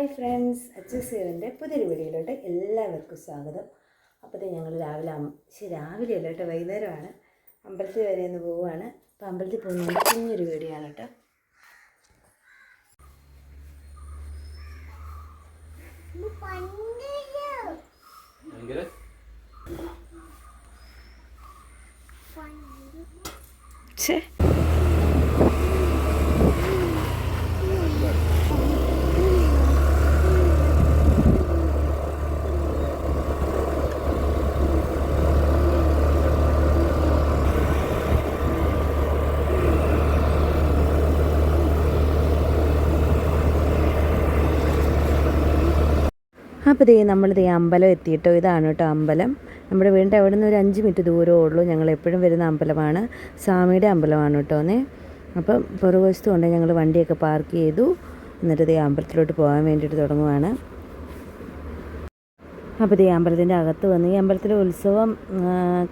Hi friends, അച്ചൂസിയറിൻ്റെ പുതിയൊരു വീഡിയോയിലോട്ട് എല്ലാവർക്കും സ്വാഗതം. അപ്പോൾ ഞങ്ങൾ രാവിലെ അല്ല കേട്ടോ, വൈകുന്നേരമാണ്. അമ്പലത്തിൽ വരെ ഒന്ന് പോവുകയാണ്. അപ്പോൾ അമ്പലത്തിൽ പോകുന്നതിൻ്റെ കുഞ്ഞൊരു വീഡിയോ ആണ് കേട്ടോ. അപ്പോൾ നമ്മളിത് അമ്പലം എത്തിയിട്ടോ. ഇതാണ് കേട്ടോ അമ്പലം. നമ്മുടെ വീടിൻ്റെ അവിടെ നിന്ന് ഒരു 5 മിനിറ്റ് ദൂരമേ ഉള്ളൂ. ഞങ്ങൾ എപ്പോഴും വരുന്ന അമ്പലമാണ്, സ്വാമിയുടെ അമ്പലമാണ് കേട്ടോന്നേ. അപ്പം പുറകുവശത്ത് കൊണ്ട് ഞങ്ങൾ വണ്ടിയൊക്കെ പാർക്ക് ചെയ്തു. എന്നിട്ട് അമ്പലത്തിലോട്ട് പോകാൻ വേണ്ടിയിട്ട് തുടങ്ങുവാണ്. അപ്പോൾ അമ്പലത്തിൻ്റെ അകത്ത് വന്ന്, ഈ അമ്പലത്തിലെ ഉത്സവം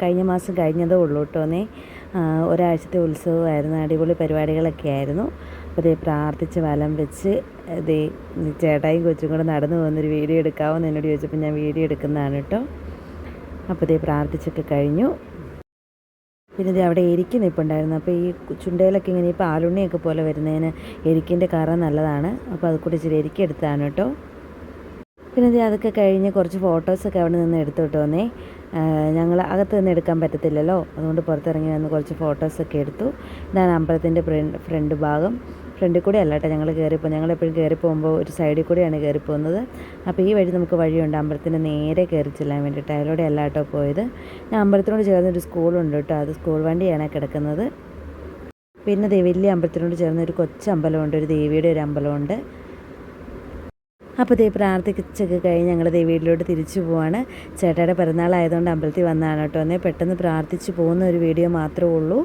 കഴിഞ്ഞ മാസം കഴിഞ്ഞതേ ഉള്ളൂ കേട്ടോന്നേ. ഒരാഴ്ചത്തെ ഉത്സവമായിരുന്നു, അടിപൊളി പരിപാടികളൊക്കെ ആയിരുന്നു. അപ്പോൾ പ്രാർത്ഥിച്ച് വലം വെച്ച് ചേട്ടായും കൊച്ചും കൂടെ നടന്നു പോകുന്നൊരു വീഡിയോ എടുക്കാമെന്ന് എന്നോട് ചോദിച്ചപ്പോൾ ഞാൻ വീഡിയോ എടുക്കുന്നതാണ് കേട്ടോ. അപ്പോൾ പ്രാർത്ഥിച്ചൊക്കെ കഴിഞ്ഞു. പിന്നെ അവിടെ എരിക്ക് നിൽപ്പുണ്ടായിരുന്നു. അപ്പോൾ ഈ ചുണ്ടയിലൊക്കെ ഇങ്ങനെ ഈ പാലുണ്ണിയൊക്കെ പോലെ വരുന്നതിന് എരിക്കിൻ്റെ കറ നല്ലതാണ്. അപ്പോൾ അത് കൂടി ഇച്ചിരി എരിക്ക് എടുത്തതാണ് കേട്ടോ. പിന്നെ അതൊക്കെ കഴിഞ്ഞ് കുറച്ച് ഫോട്ടോസൊക്കെ അവിടെ നിന്ന് എടുത്തു കിട്ടുമെന്നേ. ഞങ്ങൾ അകത്ത് നിന്ന് എടുക്കാൻ പറ്റത്തില്ലല്ലോ, അതുകൊണ്ട് പുറത്തിറങ്ങി വന്ന് കുറച്ച് ഫോട്ടോസൊക്കെ എടുത്തു. ഇതാണ് അമ്പലത്തിൻ്റെ ഫ്രണ്ട് ഭാഗം. ഫ്രണ്ടിൽ കൂടെ അല്ല കേട്ടോ ഞങ്ങൾ കയറിപ്പോൾ, ഞങ്ങളെപ്പോഴും കയറിപ്പോകുമ്പോൾ ഒരു സൈഡിൽ കൂടെയാണ് കയറിപ്പോകുന്നത്. അപ്പോൾ ഈ വഴി നമുക്ക് വഴിയുണ്ട് അമ്പലത്തിന് നേരെ കയറി ചെല്ലാൻ വേണ്ടിയിട്ട്. അതിലൂടെ അല്ല കേട്ടോ പോയത്. ഞാൻ അമ്പലത്തിനോട് ചേർന്നൊരു സ്കൂളുണ്ട് കേട്ടോ, അത് സ്കൂൾ വണ്ടിയാണ് കിടക്കുന്നത്. പിന്നെ വലിയ അമ്പലത്തിനോട് ചേർന്നൊരു കൊച്ചമ്പലമുണ്ട്, ഒരു ദേവിയുടെ ഒരു അമ്പലമുണ്ട്. അപ്പോൾ പ്രാർത്ഥിച്ചൊക്കെ കഴിഞ്ഞ് ഞങ്ങൾ വീട്ടിലോട്ട് തിരിച്ചു പോവാണ്. ചേട്ടായുടെ പിറന്നാളായതുകൊണ്ട് അമ്പലത്തിൽ വന്നതാണ് കേട്ടോ. പെട്ടെന്ന് പ്രാർത്ഥിച്ച് പോകുന്ന ഒരു വീഡിയോ മാത്രമേ ഉള്ളൂ.